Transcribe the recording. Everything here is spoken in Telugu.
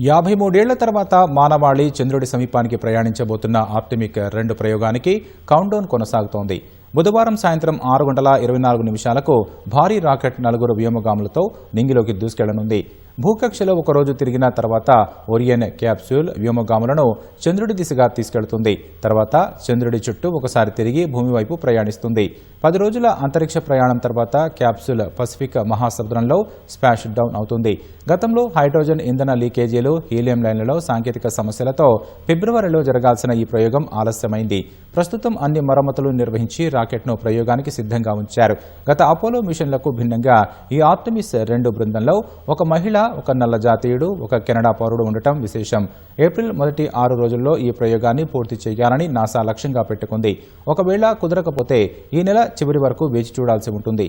53 ఏళ్ల తర్వాత మానవాళి చంద్రుడి సమీపానికి ప్రయాణించబోతున్న ఆర్టెమిక్ 2 ప్రయోగానికి కౌంట్డౌన్ కొనసాగుతోంది. బుధవారం సాయంత్రం 6:24 భారీ రాకెట్ 4 వ్యోమగాములతో నింగిలోకి దూసుకెళ్లనుంది. భూకక్షలో ఒకరోజు తిరిగిన తర్వాత ఓరియన్ క్యాప్సూల్ వ్యోమగాములను చంద్రుడి దిశగా తీసుకెళ్తుంది. తర్వాత చంద్రుడి చుట్టూ ఒకసారి తిరిగి భూమి వైపు ప్రయాణిస్తుంది. 10 రోజుల అంతరిక్ష ప్రయాణం తర్వాత క్యాప్సూల్ పసిఫిక్ మహాసముద్రంలో స్పాష్ డౌన్ అవుతుంది. గతంలో హైడ్రోజన్ ఇంధన లీకేజీలు, హీలియం లైన్లలో సాంకేతిక సమస్యలతో ఫిబ్రవరిలో జరగాల్సిన ఈ ప్రయోగం ఆలస్యమైంది. ప్రస్తుతం అన్ని మరమ్మతులు నిర్వహించి రాకెట్ను ప్రయోగానికి సిద్ధంగా ఉంచారు. గత అపోలో మిషన్లకు భిన్నంగా ఈ ఆర్టెమిస్ 2 బృందంలో ఒక మహిళ, ఒక నల్ల జాతీయుడు, ఒక కెనడా పౌరుడు ఉండటం విశేషం. ఏప్రిల్ మొదటి 6 రోజుల్లో ఈ ప్రయోగాన్ని పూర్తి చేయాలని నాసా లక్ష్యంగా పెట్టుకుంది. ఒకవేళ కుదరకపోతే ఈ నెల చివరి వరకు వేచి చూడాల్సి ఉంటుంది.